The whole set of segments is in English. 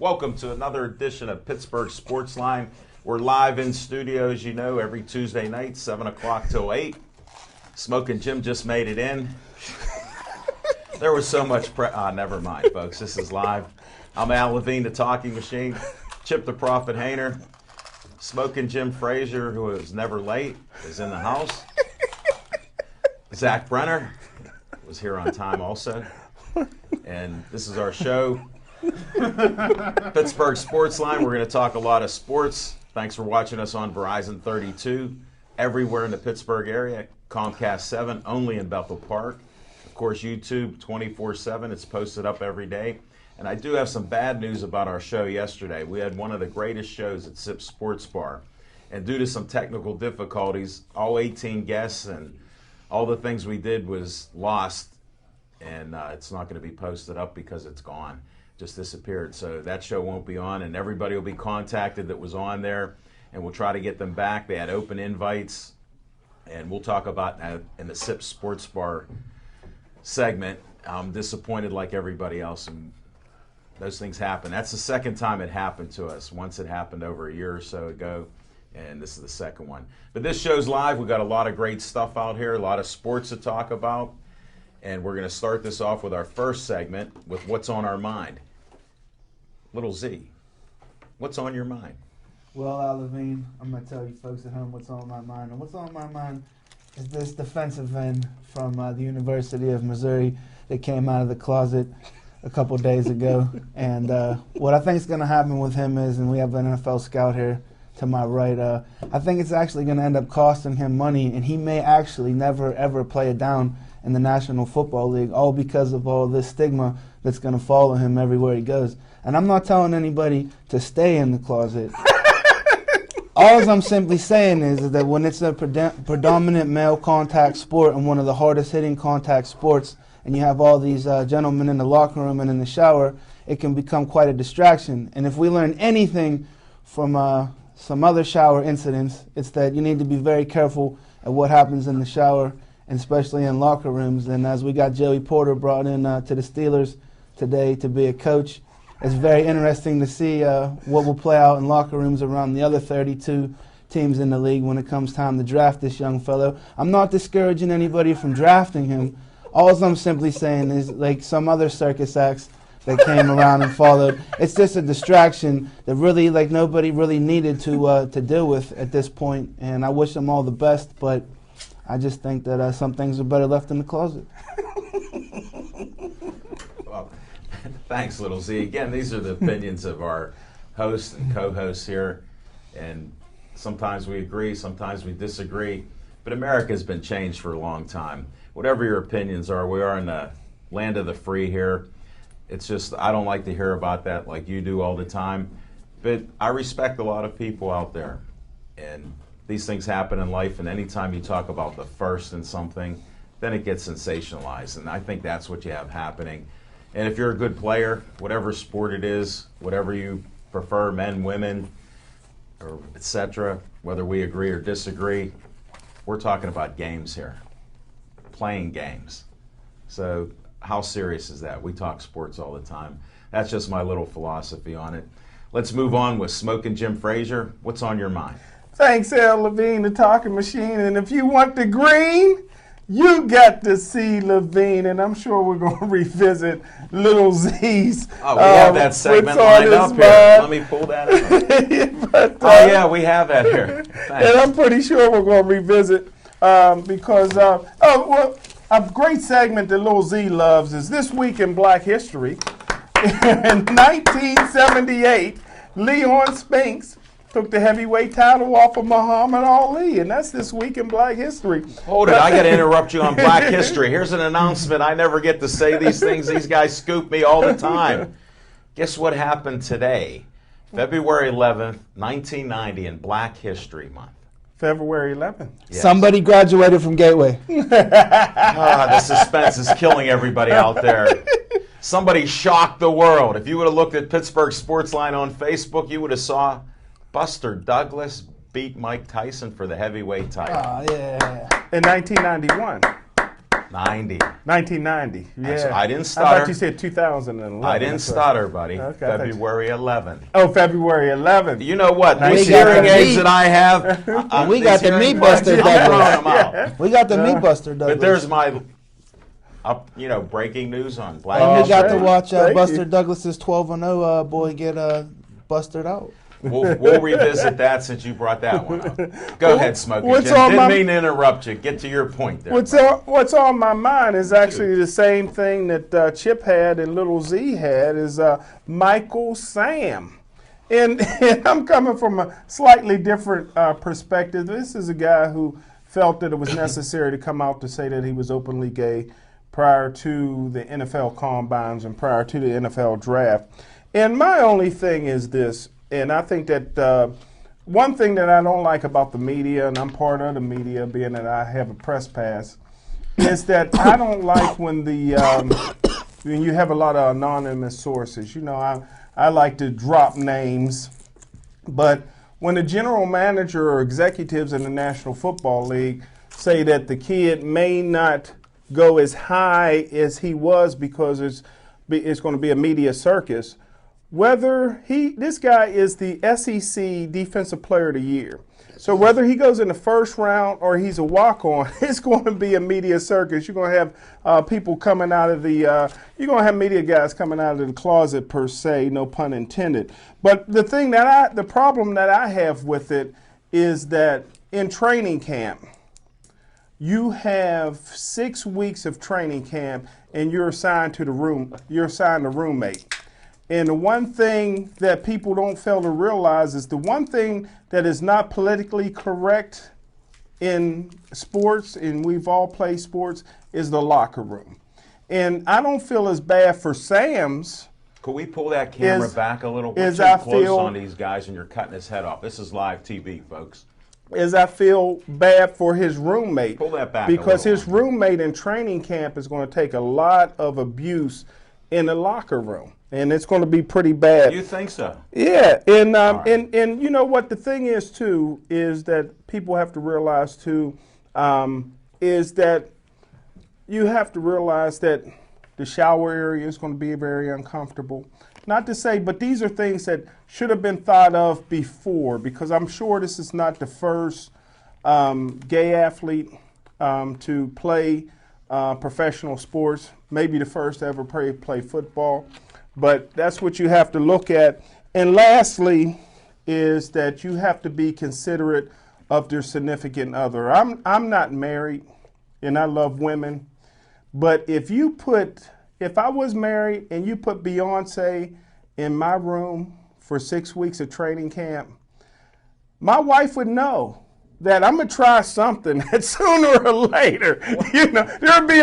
Welcome to another edition of Pittsburgh Sportsline. We're live in studio, as you know, every Tuesday night, 7 o'clock till 8. Smoking Jim just made it in. There was so much never mind, folks. This is live. I'm Al Levine, the talking machine. Chip the Prophet Hayner. Smoking Jim Frazier, who is never late, is in the house. Zach Brenner was here on time also. And this is our show. Pittsburgh Sportsline. We're going to talk a lot of sports. Thanks for watching us on Verizon 32, everywhere in the Pittsburgh area. Comcast 7, only in Bethel Park. Of course, YouTube 24/7. It's posted up every day. And I do have some bad news about our show yesterday. We had one of the greatest shows at Sip Sports Bar. And due to some technical difficulties, all 18 guests and all the things we did was lost. And it's not going to be posted up because it's gone. Just disappeared. So that show won't be on, and everybody will be contacted that was on there, and we'll try to get them back. They had open invites, and we'll talk about that in the Sip Sports Bar segment. I'm disappointed like everybody else, and those things happen. That's the second time it happened to us. Once it happened over a year or so ago, and this is the second one. But this show's live. We've got a lot of great stuff out here, a lot of sports to talk about, and we're going to start this off with our first segment with What's on Our Mind. Little Z, what's on your mind? Well, Al Levine, I'm going to tell you folks at home what's on my mind. And what's on my mind is this defensive end from the University of Missouri that came out of the closet a couple days ago. And what I think is going to happen with him is, and we have an NFL scout here to my right, I think it's actually going to end up costing him money, and he may actually never, ever play it down in the National Football League, all because of all this stigma that's going to follow him everywhere he goes. And I'm not telling anybody to stay in the closet. All I'm simply saying is that when it's a predominant male contact sport and one of the hardest hitting contact sports, and you have all these gentlemen in the locker room and in the shower, it can become quite a distraction. And if we learn anything from some other shower incidents, it's that you need to be very careful at what happens in the shower, and especially in locker rooms. And as we got Joey Porter brought in to the Steelers today to be a coach, it's very interesting to see what will play out in locker rooms around the other 32 teams in the league when it comes time to draft this young fellow. I'm not discouraging anybody from drafting him. All I'm simply saying is, like some other circus acts that came around and followed, it's just a distraction that really, like, nobody really needed to deal with at this point. And I wish them all the best, but I just think that some things are better left in the closet. Well, thanks, Little Z. Again, these are the opinions of our hosts and co-hosts here, and sometimes we agree, sometimes we disagree, but America's been changed for a long time. Whatever your opinions are, we are in the land of the free here. It's just, I don't like to hear about that like you do all the time, but I respect a lot of people out there, and these things happen in life, and anytime you talk about the first in something, then it gets sensationalized, and I think that's what you have happening. And if you're a good player, whatever sport it is, whatever you prefer, men, women, or etc., whether we agree or disagree, we're talking about games here, playing games. So how serious is that? We talk sports all the time. That's just my little philosophy on it. Let's move on with Smoking Jim Frazier. What's on your mind? Thanks, Al Levine, the talking machine. And if you want the green, you got to see Levine. And I'm sure we're going to revisit Little Z's. Oh, we have that segment lined up here. Let me pull that up. But, oh, yeah, we have that here. Thanks. And I'm pretty sure we're going to revisit because, a great segment that Little Z loves is This Week in Black History. In 1978, Leon Spinks took the heavyweight title off of Muhammad Ali, and that's This Week in Black History. Hold it, I got to interrupt you on Black History. Here's an announcement. I never get to say these things. These guys scoop me all the time. Guess what happened today? February 11th, 1990 in Black History Month. February 11th. Yes. Somebody graduated from Gateway. The suspense is killing everybody out there. Somebody shocked the world. If you would have looked at Pittsburgh Sportsline on Facebook, you would have saw Buster Douglas beat Mike Tyson for the heavyweight title. Oh, yeah. In 1991. 90. 1990. Yeah. I didn't I stutter. thought you said 2011. I didn't stutter, buddy. Okay, February 11th. Oh, February 11th. You know what? We These got hearing the aids meat. that I have, We got the meat buster, I'm throwing them Douglas. out. We got the meat buster, Douglas. But there's my, breaking news on Black. And you got great. to watch Thank Buster you. Douglas's 12-0 boy get busted out. We'll revisit that since you brought that one up. Go ahead, Smokey what's Jim. on Didn't my- mean to interrupt you. Get to your point there. What's on my mind is actually the same thing that Chip had and Little Z had is Michael Sam. And I'm coming from a slightly different perspective. This is a guy who felt that it was necessary to come out to say that he was openly gay prior to the NFL combines and prior to the NFL draft. And my only thing is this, and I think that one thing that I don't like about the media, and I'm part of the media being that I have a press pass, is that I don't like when when you have a lot of anonymous sources. You know, I like to drop names, but when the general manager or executives in the National Football League say that the kid may not go as high as he was because it's going to be a media circus, whether this guy is the SEC Defensive Player of the Year. So whether he goes in the first round or he's a walk-on, it's going to be a media circus. You're going to have people coming out of you're going to have media guys coming out of the closet per se, no pun intended. But the problem that I have with it is that in training camp, you have 6 weeks of training camp and you're assigned to the room. You're assigned a roommate. And the one thing that people don't fail to realize is the one thing that is not politically correct in sports, and we've all played sports, is the locker room. And I don't feel as bad for Sam's. Could we pull that camera back a little? As We're I too close feel- on these guys, and you're cutting his head off. This is live TV, folks. As I feel bad for his roommate. Pull that back a because little. his roommate in training camp is going to take a lot of abuse in the locker room. And it's going to be pretty bad. You think so? Yeah, and right. and you know what the thing is too is that people have to realize too is that you have to realize that the shower area is going to be very uncomfortable. Not to say, but these are things that should have been thought of before, because I'm sure this is not the first gay athlete to play professional sports. Maybe the first to ever play football. But that's what you have to look at. And lastly is that you have to be considerate of their significant other. I'm not married, and I love women. But if I was married and you put Beyonce in my room for 6 weeks of training camp, my wife would know that I'm gonna try something that sooner or later, there'll be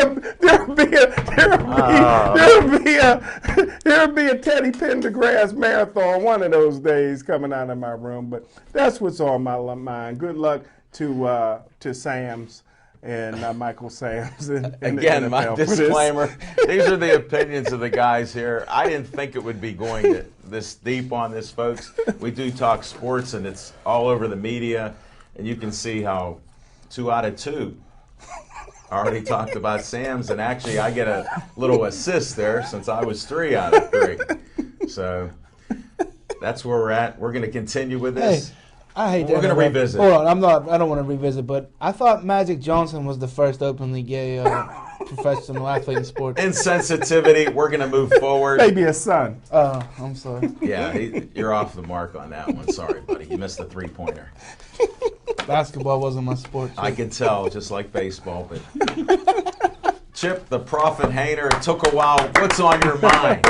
a Teddy Pendergrass marathon one of those days coming out of my room. But that's what's on my mind. Good luck to Sam's and Michael Sam's. Again, my disclaimer, these are the opinions of the guys here. I didn't think it would be going this deep on this, folks. We do talk sports, and it's all over the media. And you can see how 2 out of 2 already talked about Sam's. And actually, I get a little assist there since I was 3 out of 3. So that's where we're at. We're going to continue with this. Hey, I hate that. We're going to revisit. Hold on, I don't want to revisit, but I thought Magic Johnson was the first openly gay professional athlete in sports. Insensitivity. We're going to move forward. Maybe a son. I'm sorry. Yeah, you're off the mark on that one. Sorry, buddy. You missed the 3-pointer. Basketball wasn't my sport. I could tell, just like baseball. But Chip, the Prophet Hainer, it took a while. What's on your mind?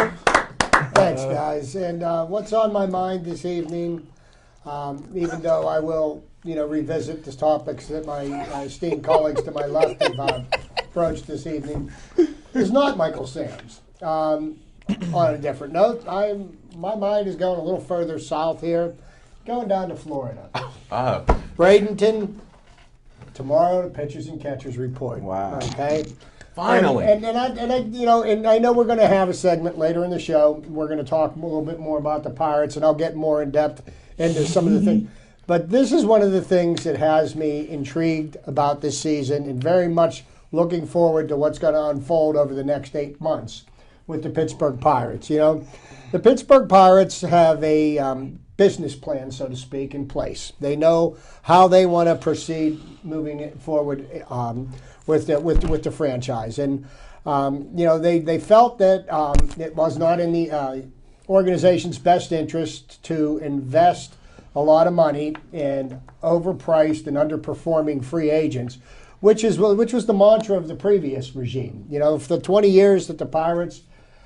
Thanks, guys. And what's on my mind this evening, even though I will, revisit the topics that my esteemed colleagues to my left have broached this evening, is not Michael Sam's. On a different note, my mind is going a little further south here, going down to Florida. Bradenton, tomorrow, the pitchers and catchers report. Wow. Okay. Finally. And I know we're going to have a segment later in the show. We're going to talk a little bit more about the Pirates, and I'll get more in depth into some of the things. But this is one of the things that has me intrigued about this season, and very much looking forward to what's going to unfold over the next 8 months with the Pittsburgh Pirates. You know, the Pittsburgh Pirates have a business plan, so to speak, in place. They know how they want to proceed moving it forward with the franchise, and you know, they felt that it was not in the organization's best interest to invest a lot of money in overpriced and underperforming free agents, which was the mantra of the previous regime. You know, for the 20 years that the Pirates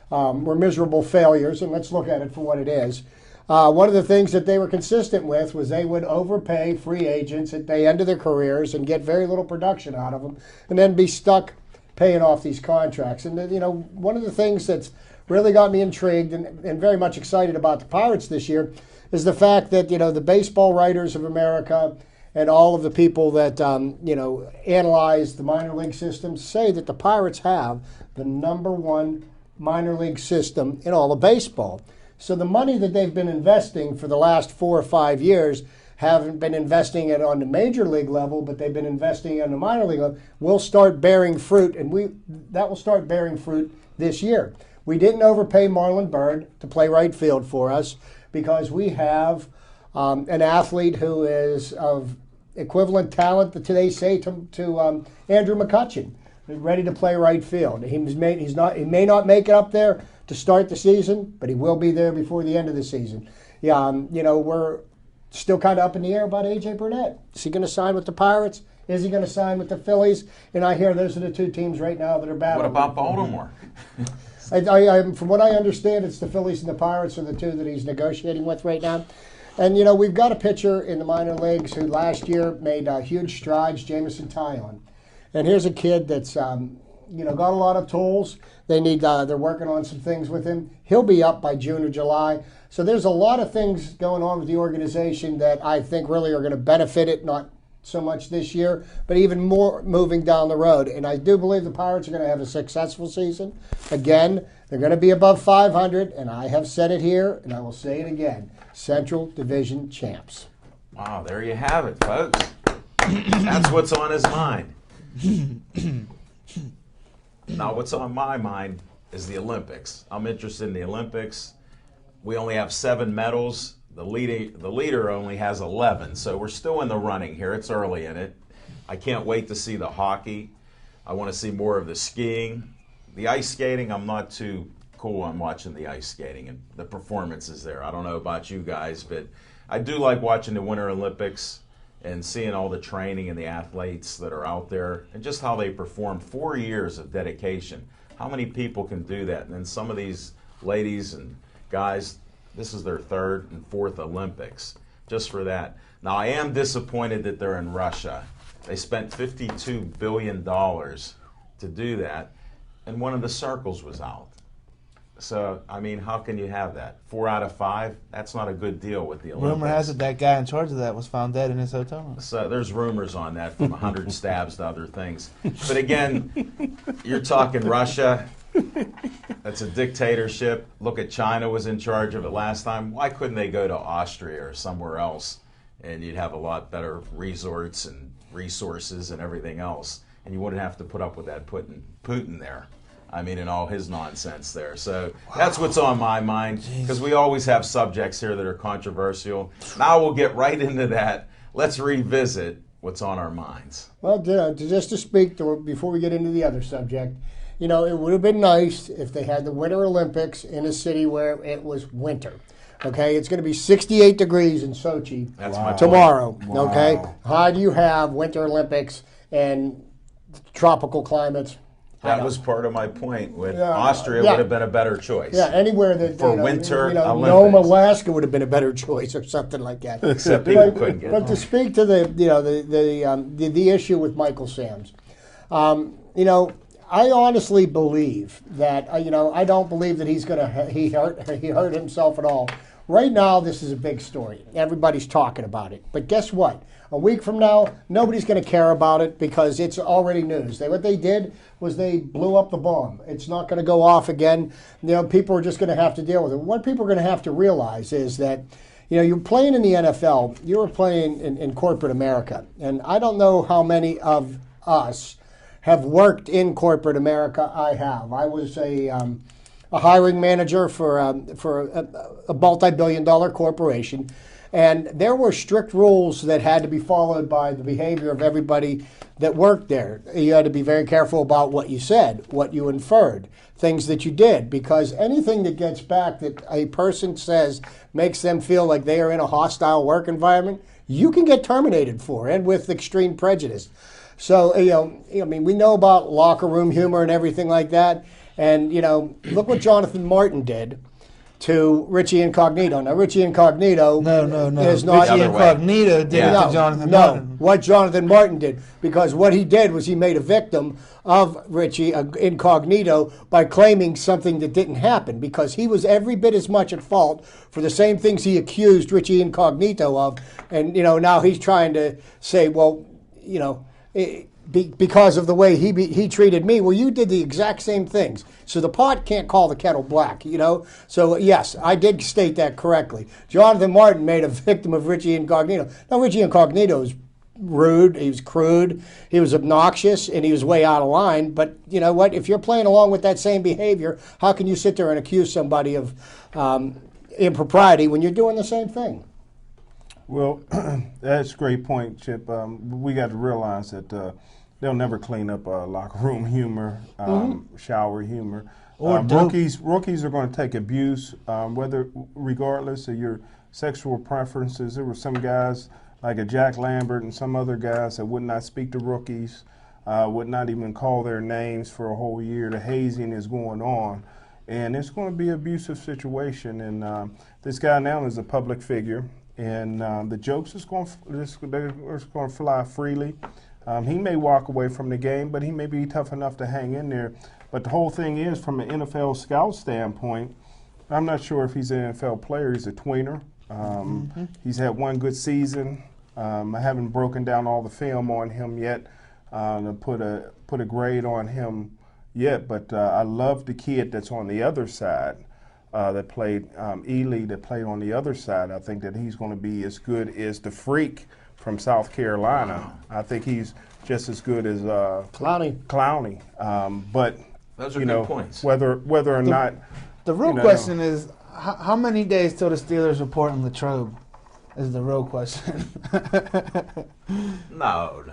were miserable failures, and let's look at it for what it is. One of the things that they were consistent with was they would overpay free agents at the end of their careers and get very little production out of them, and then be stuck paying off these contracts. And you know, one of the things that's really got me intrigued and very much excited about the Pirates this year is the fact that, you know, the baseball writers of America and all of the people that you know, analyze the minor league systems say that the Pirates have the #1 minor league system in all of baseball. So the money that they've been investing for the last 4 or 5 years haven't been investing it on the major league level, but they've been investing on the minor league level, will start bearing fruit, and that will start bearing fruit this year. We didn't overpay Marlon Byrd to play right field for us because we have an athlete who is of equivalent talent, that they say, to Andrew McCutchen, ready to play right field. He may not make it up there to start the season, but he will be there before the end of the season. Yeah, you know, we're still kind of up in the air about A.J. Burnett. Is he going to sign with the Pirates? Is he going to sign with the Phillies? And I hear those are the two teams right now that are battling. What about Baltimore? From what I understand, it's the Phillies and the Pirates are the two that he's negotiating with right now. And, you know, we've got a pitcher in the minor leagues who last year made huge strides, Jamison Tyon. And here's a kid that's, you know, got a lot of tools. They're working on some things with him. He'll be up by June or July. So there's a lot of things going on with the organization that I think really are going to benefit it, not so much this year, but even more moving down the road. And I do believe the Pirates are going to have a successful season. Again, they're going to be above 500, and I have said it here, and I will say it again, Central Division champs. Wow, there you have it, folks. That's what's on his mind. Now, what's on my mind is the Olympics. I'm interested in the Olympics. We only have 7 medals. The leader only has 11, so we're still in the running here. It's early in it. I can't wait to see the hockey. I want to see more of the skiing. The ice skating, I'm not too cool on watching the ice skating and the performances there. I don't know about you guys, but I do like watching the Winter Olympics and seeing all the training and the athletes that are out there and just how they perform. 4 years of dedication. How many people can do that? And then some of these ladies and guys, this is their 3rd and 4th Olympics, just for that. Now, I am disappointed that they're in Russia. They spent $52 billion to do that, and one of the circles was out. So, I mean, how can you have that? 4 out of 5? That's not a good deal with the Olympics. Rumor has it that guy in charge of that was found dead in his hotel room. So there's rumors on that, from 100 stabs to other things. But again, you're talking Russia. That's a dictatorship. Look at China was in charge of it last time. Why couldn't they go to Austria or somewhere else, and you'd have a lot better resorts and resources and everything else, and you wouldn't have to put up with that Putin there. I mean, and all his nonsense there. So that's what's on my mind, because we always have subjects here that are controversial. Now we'll get right into that. Let's revisit what's on our minds. Well, just to speak before we get into the other subject, you know, it would have been nice if they had the Winter Olympics in a city where it was winter. Okay, it's going to be 68 degrees in Sochi tomorrow. Wow. Okay, how do you have Winter Olympics and tropical climates? That was part of my point. Austria would have been a better choice. Yeah, anywhere that for winter Olympics. Nome, Alaska would have been a better choice, or something like that. Except people couldn't get. But to speak to the issue with Michael Samms, you know, I honestly believe that I don't believe that he hurt himself at all. Right now, this is a big story. Everybody's talking about it. But guess what? A week from now, nobody's going to care about it because it's already news. What they did was they blew up the bomb. It's not going to go off again. You know, people are just going to have to deal with it. What people are going to have to realize is that, you know, you're playing in the NFL. You were playing in corporate America. And I don't know how many of us have worked in corporate America, I have. I was a hiring manager for a multi-billion-dollar corporation, and there were strict rules that had to be followed by the behavior of everybody that worked there. You had to be very careful about what you said, what you inferred, things that you did, because anything that gets back that a person says makes them feel like they are in a hostile work environment, you can get terminated for, and with extreme prejudice. So, I mean, we know about locker room humor and everything like that. And, look what Jonathan Martin did to Richie Incognito. Now, Richie Incognito is not... Richie Incognito did it to Jonathan Martin. What Jonathan Martin did. Because what he did was he made a victim of Richie Incognito by claiming something that didn't happen, because he was every bit as much at fault for the same things he accused Richie Incognito of. And, now he's trying to say, well, because of the way he treated me. Well, you did the exact same things. So the pot can't call the kettle black, So, yes, I did state that correctly. Jonathan Martin made a victim of Richie Incognito. Now, Richie Incognito was rude, he was crude, he was obnoxious, and he was way out of line. But you know what? If you're playing along with that same behavior, how can you sit there and accuse somebody of impropriety when you're doing the same thing? Well, that's a great point, Chip. We got to realize that they'll never clean up locker room humor, shower humor. Rookies are going to take abuse, regardless of your sexual preferences. There were some guys like a Jack Lambert and some other guys that would not speak to rookies, would not even call their names for a whole year. The hazing is going on, and it's going to be an abusive situation. And this guy now is a public figure. And the jokes are going to fly freely. He may walk away from the game, but he may be tough enough to hang in there. But the whole thing is, from an NFL scout standpoint, I'm not sure if he's an NFL player. He's a tweener. He's had one good season. I haven't broken down all the film on him yet to put a grade on him yet. But I love the kid that's on the other side. That played Ely, that played on the other side. I think that he's going to be as good as the freak from South Carolina. I think he's just as good as Clowney. But those are good points. Whether or not the real question is how many days till the Steelers report on Latrobe is the real question. No,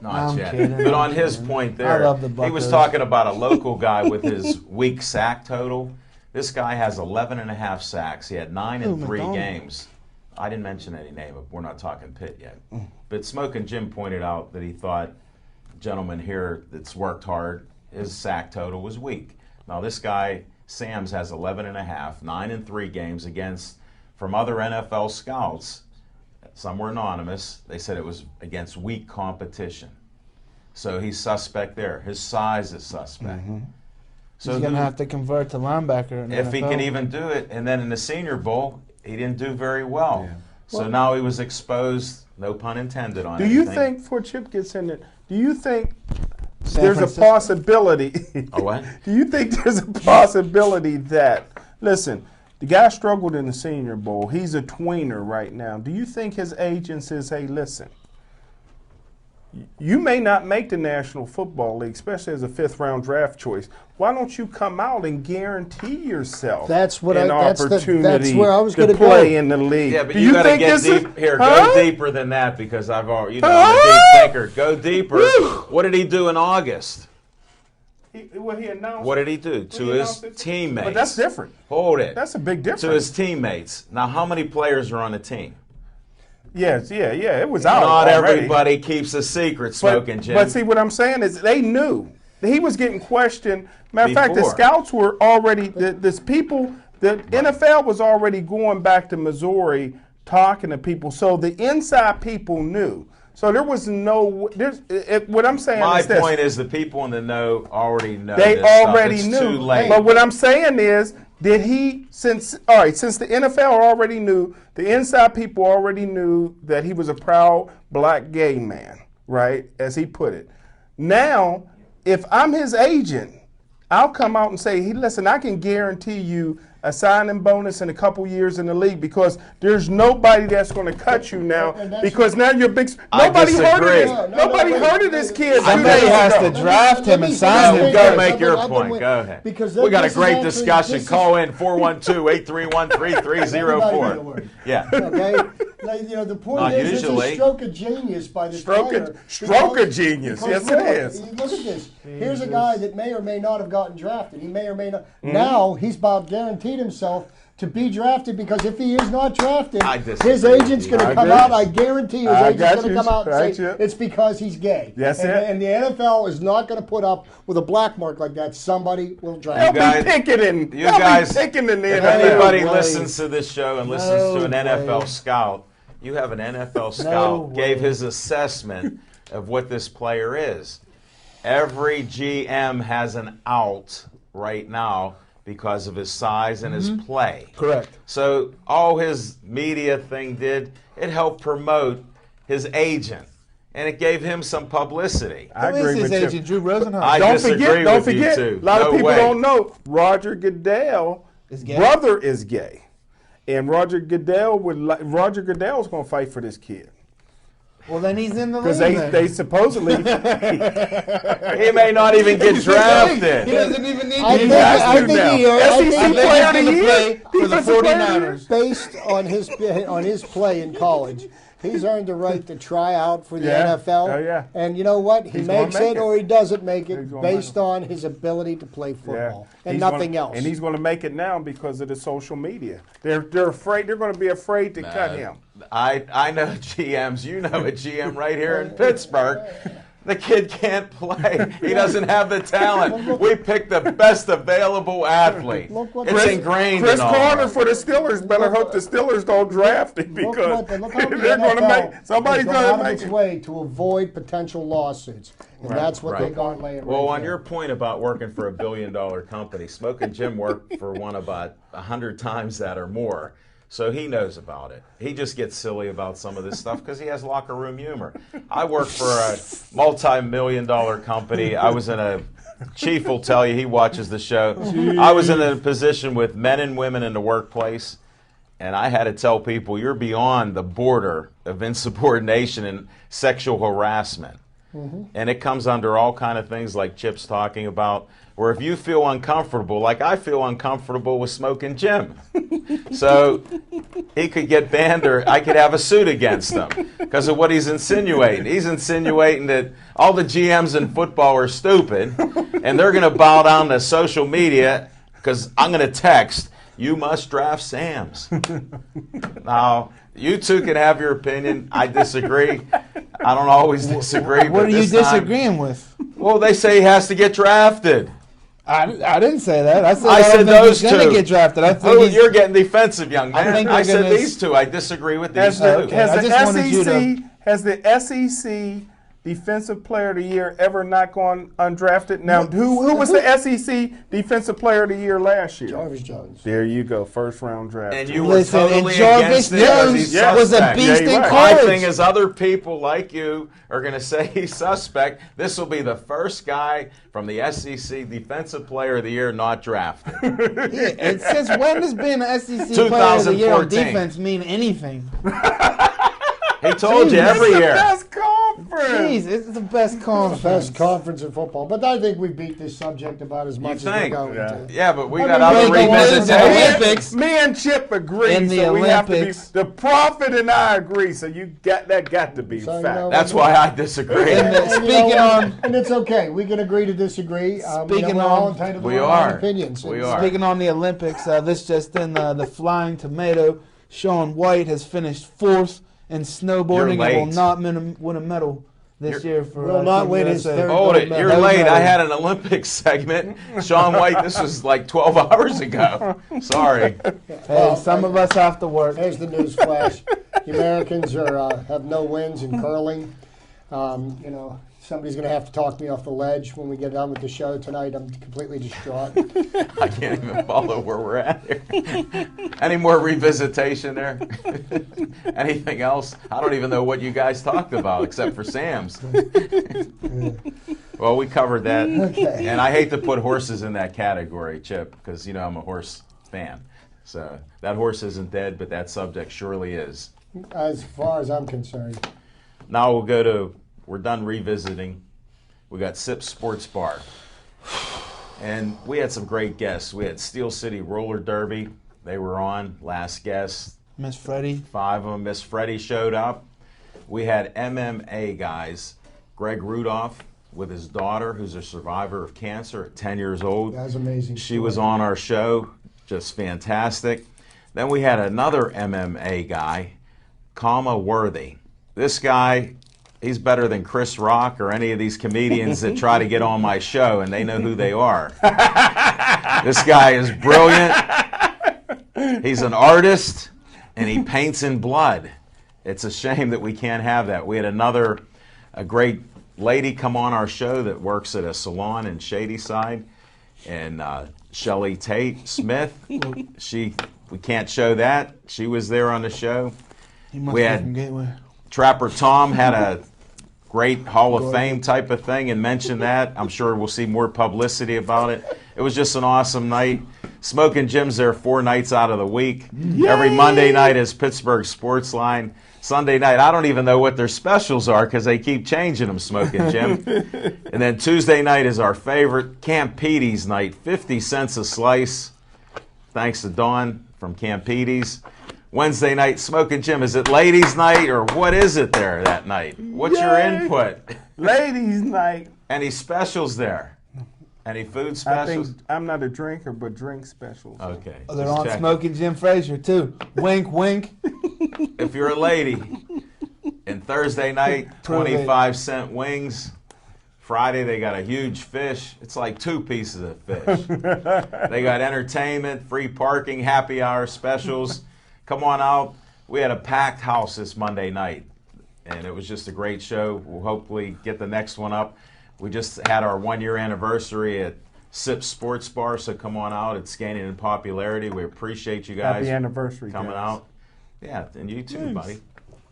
not yet. Kidding. But on his point there, I love the Buccos. He was talking about a local guy with his weak sack total. This guy has 11.5 sacks. He had 9 in 3 games. I didn't mention any name. We're not talking Pitt yet. But Smokin' Jim pointed out that he thought, gentleman here that's worked hard, his sack total was weak. Now this guy, Sams, has 11.5, 9 in 3 games against, from other NFL scouts, some were anonymous, they said it was against weak competition. So he's suspect there. His size is suspect. So he's going to have to convert to linebacker in the if NFL. he can even do it. And then in the Senior Bowl, he didn't do very well. Yeah. So now he was exposed, no pun intended, on anything. Do you think, before Chip gets in it, do you think there's a possibility? Oh, what? Do you think there's a possibility that, listen, the guy struggled in the Senior Bowl. He's a tweener right now. Do you think his agent says, hey, listen, you may not make the National Football League, especially as a 5th-round draft choice. Why don't you come out and guarantee yourself that's where I was to play in the league? Yeah, but you got to get deep here. Go deeper than that, because I've already, I'm a deep thinker. Go deeper. What did he do in August? What did he do to his teammates? But that's different. Hold it. That's a big difference. To his teammates. Now, how many players are on the team? Yes, yeah, it was out. Not already. Everybody keeps a secret, Smokin' Jim. But see, what I'm saying is they knew. He was getting questioned. Matter of fact, the scouts were already, the NFL was already going back to Missouri talking to people. So the inside people knew. So there was what I'm saying is this. My point is the people in the know already know They this already stuff. knew. It's too late. But what I'm saying is, since the NFL already knew, the inside people already knew that he was a proud black gay man, right, as he put it. Now, if I'm his agent, I'll come out and say, hey, listen, I can guarantee you a signing bonus in a couple years in the league because there's nobody that's going to cut you now because now you're big. Nobody heard of this. Nobody heard of this kid. Somebody has to draft him and sign him. Go make your point. Go ahead. Because We got a this is great actually- discussion. this is- Call in 412-831-3304. Yeah. Okay, now, the point Not is, usually. it's a stroke of genius by the Stroke of genius. Yes, look, it is. Look at this. Here's a guy that may or may not have gotten drafted. He may or may not. Now he's about guaranteed himself to be drafted because if he is not drafted, I disagree his agent's with you. going to I come agree. out. I guarantee his I agent's got going to you. come out and Right, say yeah. it's because he's gay. That's and, it. And the NFL is not going to put up with a black mark like that. Somebody will draft They'll him. guys- be picking. you They'll guys- be picking in the If NFL. anybody way. listens to this show and listens to an No NFL way. scout, you have an NFL scout No gave way. his assessment of what this player is. Every GM has an out right now because of his size and his play. Correct. So all his media thing did, it helped promote his agent, and it gave him some publicity. I Who agree is his with you. agent, Drew Rosenhaus? I Don't disagree forget. Don't with you forget. two. A lot of No people way. don't know Roger Goodell. Is gay? Brother is gay, and Roger Goodell's going to fight for this kid Well, then he's in the because league. then. they supposedly. He may not even get He drafted. doesn't even need I to think, be has I to think now. he, I SEC think I think player of he's the going to year. play for the Defensive player of the 49ers. based on his play in college, he's earned the right to try out for the Yeah. NFL. Oh, yeah. And you know what? He He's gonna makes make it it. or he doesn't make it He's gonna based make on his ability to play football and He's nothing gonna, else. And he's going to make it now because of the social media. They're afraid. They're going to be afraid to cut him. I know GMs. You know a GM right here in Pittsburgh. The kid can't play. He doesn't have the talent. We picked the best available athlete. Look what It's Chris- ingrained Chris in all. Carter for the Steelers better hope the Steelers don't draft him Look because how the they're going to NFL make somebody's has going gone to out of make its it. way to avoid potential lawsuits, and that's what they Right. got laying. Well, right on there. your point about working for $1 billion company, Smoke and Jim worked for one about 100 times that or more. So he knows about it. He just gets silly about some of this stuff because he has locker room humor. I work for a multi-million-dollar company. I was in a Chief will tell you, he watches the show. I was in a position with men and women in the workplace, and I had to tell people, you're beyond the border of insubordination and sexual harassment. And it comes under all kind of things like Chip's talking about, where if you feel uncomfortable, like I feel uncomfortable with Smoking Jim. So he could get banned or I could have a suit against him because of what he's insinuating. He's insinuating that all the GMs in football are stupid and they're going to bow down to social media because I'm going to text, you must draft Sams. Now, you two can have your opinion. I disagree. I don't always disagree. What but are you this time- disagreeing with? Well, they say he has to get drafted. I didn't say that. I said I I said don't think those he's going two. to get drafted. I think Oh, he's, you're getting defensive, young man. think I they're said gonna- these two. I disagree with these Has two. the, Okay, has I the just wanted you SEC to- has the SEC Defensive Player of the Year ever not gone undrafted? Now, who was the SEC Defensive Player of the Year last year? Jarvis Jones. There you go, first round draft. And you were Listen, and totally Jarvis against it because Jones he's was a suspect. beast Yeah, in right. My college. thing is, other people like you are going to say he's suspect. This will be the first guy from the SEC Defensive Player of the Year not drafted. Yeah, and since when does being an SEC Player of the Year on 2014. defense mean anything? He told you Jeez, every It's the year. best conference. Jeez, it's the best conference. Best conference in football. But I think we beat this subject about as much as we're think? going Yeah. to. Yeah, but we I got mean, other we go on revisits. to the Olympics. Me and Chip agree, In the so we have to be. Olympics. The prophet and I agree, so you got that. Got to be So, you fact. know, That's why I disagree. And the- And you know Speaking what? on- and it's okay. We can agree to disagree. Speaking we're all on- entitled to We our own are. opinions. We It's- are. Speaking on the Olympics, this just in, the Flying Tomato, Shaun White has finished fourth in snowboarding You're and will late. not win a medal this year for Will not Team win his USA. third Hold it. gold You're medal. late. medal. I had an Olympics segment. Shaun White, this was like 12 hours ago. Sorry. Hey, some of us have to work. There's the news flash. The Americans have no wins in curling. somebody's going to have to talk me off the ledge when we get done with the show tonight. I'm completely distraught. I can't even follow where we're at here. Any more revisitation there? Anything else? I don't even know what you guys talked about except for Sam's. Well, we covered that. Okay. And I hate to put horses in that category, Chip, because, you know, I'm a horse fan. So that horse isn't dead, but that subject surely is. As far as I'm concerned. Now we're done revisiting. We got Sip Sports Bar. And we had some great guests. We had Steel City Roller Derby. They were on, last guest. Miss Freddie. 5 of them. Miss Freddie showed up. We had MMA guys. Greg Rudolph with his daughter, who's a survivor of cancer at 10 years old. That was amazing. She was on our show. Just fantastic. Then we had another MMA guy, Kama Worthy. This guy, he's better than Chris Rock or any of these comedians that try to get on my show, and they know who they are. This guy is brilliant. He's an artist, and he paints in blood. It's a shame that we can't have that. We had a great lady come on our show that works at a salon in Shadyside, and Shelley Tate Smith. We can't show that. She was there on the show. He must We be had from Gateway. Trapper Tom had a great Hall of Fame type of thing and mentioned that. I'm sure we'll see more publicity about it. It was just an awesome night. Smoking Jim's there 4 nights out of the week. Yay! Every Monday night is Pittsburgh Sportsline. Sunday night, I don't even know what their specials are because they keep changing them, Smoking Jim. And then Tuesday night is our favorite, Camp Petey's night, 50 cents a slice. Thanks to Dawn from Camp Petey's. Wednesday night, Smoking Jim, is it ladies' night or what is it there that night? What's your Yay! input? Ladies' night. Any specials there? Any food I specials? think I'm not a drinker, but drink specials. Okay. Oh, they're just on checking. Smoking Jim Frazier, too. Wink, wink. If you're a lady, and Thursday night, 25-cent wings. Friday, they got a huge fish. It's like 2 pieces of fish. They got entertainment, free parking, happy hour specials. Come on out. We had a packed house this Monday night, and it was just a great show. We'll hopefully get the next one up. We just had our 1-year anniversary at Sip Sports Bar, so come on out. It's gaining in popularity. We appreciate you guys Happy anniversary, coming guys. out. Yeah, and you too, buddy.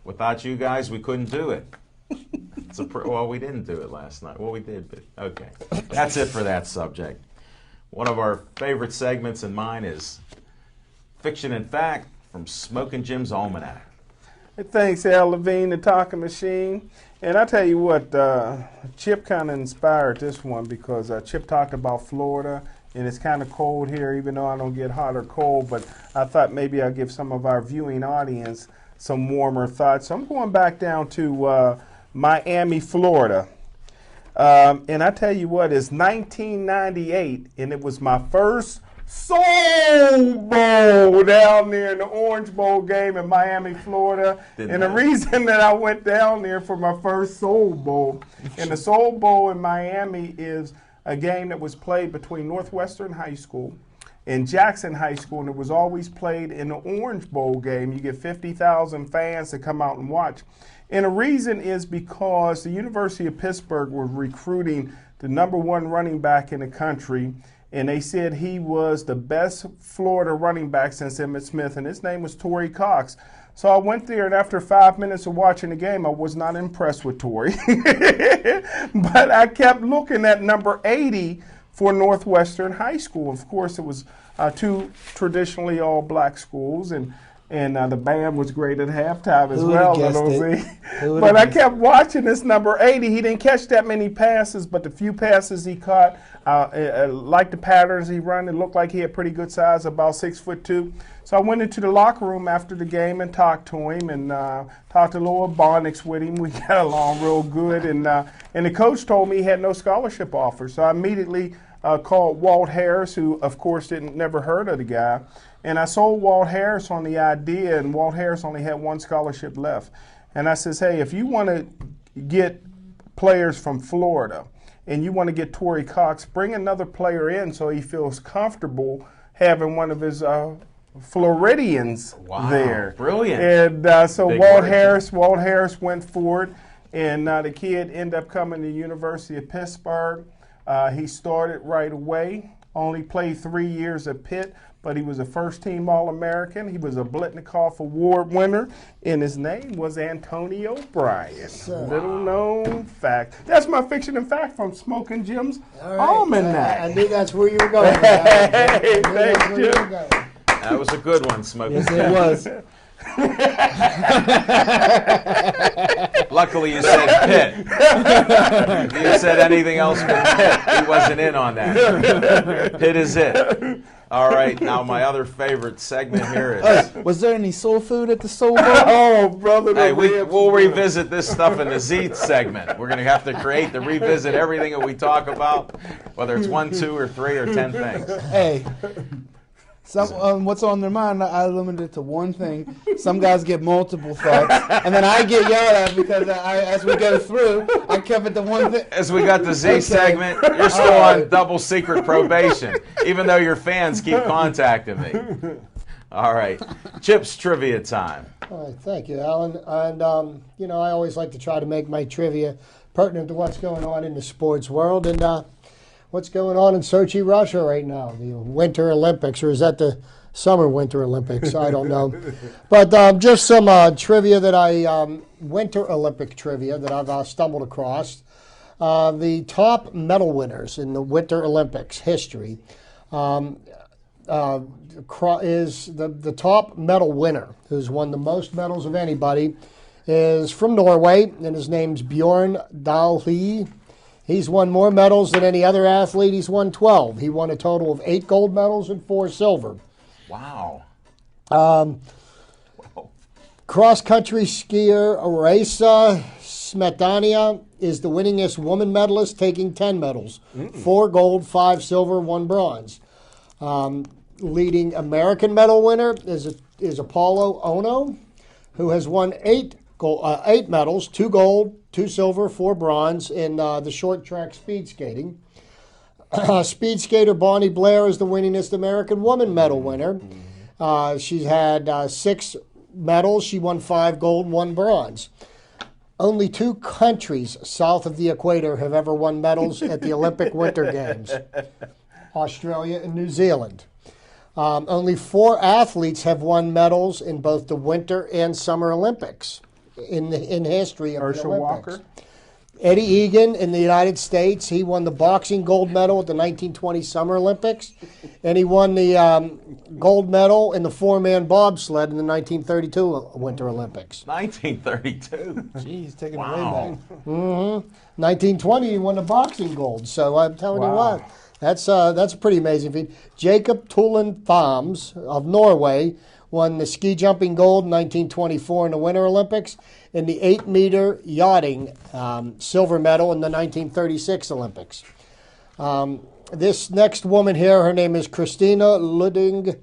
Without you guys, we couldn't do it. Well, we didn't do it last night. Well, we did, but okay. That's it for that subject. One of our favorite segments and mine is Fiction and Fact from Smoking Jim's Almanac. Thanks, Al Levine, the talking machine. And I tell you what, Chip kind of inspired this one because Chip talked about Florida, and it's kind of cold here, even though I don't get hot or cold. But I thought maybe I'll give some of our viewing audience some warmer thoughts. So I'm going back down to Miami, Florida. And I tell you what, it's 1998, and it was my first Soul Bowl down there in the Orange Bowl game in Miami, Florida. And the reason that I went down there for my first Soul Bowl, and the Soul Bowl in Miami is a game that was played between Northwestern High School and Jackson High School, and it was always played in the Orange Bowl game. You get 50,000 fans to come out and watch. And the reason is because the University of Pittsburgh was recruiting the #1 running back in the country, and they said he was the best Florida running back since Emmitt Smith, and his name was Torrey Cox. So I went there, and after 5 minutes of watching the game, I was not impressed with Torrey. But I kept looking at number 80 for Northwestern High School. Of course, it was 2 traditionally all-black schools, and the band was great at halftime as well. But I kept watching this number 80. He didn't catch that many passes, but the few passes he caught, like the patterns he run, it looked like he had pretty good size, about 6'2". So I went into the locker room after the game and talked to him and talked a little Ebonics with him. We got along real good, and the coach told me he had no scholarship offer. So I immediately called Walt Harris, who of course never heard of the guy. And I sold Walt Harris on the idea, and Walt Harris only had 1 scholarship left. And I says, hey, if you want to get players from Florida and you want to get Torrey Cox, bring another player in so he feels comfortable having one of his Floridians there. Brilliant. And so Walt Harris went for it. And the kid ended up coming to the University of Pittsburgh. He started right away, only played 3 years at Pitt, but he was a first-team All-American. He was a Blitnikoff Award winner, and his name was Antonio Bryan. Little-known fact. That's my fiction and fact from Smoking Jim's Almanac. I knew that's where you were going. Hey, thanks, Jim. That was a good one, Smokey. Yes, it was. Luckily, you said Pitt. If you said anything else but Pitt, he wasn't in on that. Pitt is it. All right, now my other favorite segment here is... Was there any soul food at the Soul Bowl? Oh, brother. Hey, we'll revisit this stuff in the Z segment. We're going to have to revisit everything that we talk about, whether it's 1, 2, or 3, or 10 things. Hey, what's on their mind, I limited it to one thing. Some guys get multiple thoughts, and then I get yelled at because as we go through, I kept it to one thing. As we got the Z segment, you're still on double secret probation, even though your fans keep contacting me. All right, Chip's trivia time. All right, thank you, Alan. And, I always like to try to make my trivia pertinent to what's going on in the sports world. And what's going on in Sochi, Russia right now? The Winter Olympics, or is that the Winter Olympics? I don't know. But just some trivia that Winter Olympic trivia that I've stumbled across. The top medal winners in the Winter Olympics history is the top medal winner, who's won the most medals of anybody, is from Norway, and his name's Bjorn Dahlhe. He's won more medals than any other athlete. He's won 12. He won a total of 8 gold medals and 4 silver. Wow. Cross-country skier Arisa Smetania is the winningest woman medalist, taking 10 medals. 4 gold, 5 silver, 1 bronze. Leading American medal winner is Apollo Ono, who has won 8 medals, 2 gold, 2 silver, 4 bronze in the short track speed skating. Speed skater Bonnie Blair is the winningest American woman medal winner. She's had 6 medals. She won 5 gold, 1 bronze. Only 2 countries south of the equator have ever won medals at the Olympic Winter Games: Australia and New Zealand. Only 4 athletes have won medals in both the Winter and Summer Olympics in history of the Olympics. Walker. Eddie Egan in the United States, he won the boxing gold medal at the 1920 Summer Olympics, and he won the gold medal in the 4-man bobsled in the 1932 Winter Olympics. 1932? Jeez, taking Wow. it way back. 1920, he won the boxing gold. So I'm telling you what, that's a pretty amazing feat. Jacob Tulen Thams of Norway won the ski jumping gold in 1924 in the Winter Olympics, and the 8-meter yachting silver medal in the 1936 Olympics. This next woman here, her name is Christina Luding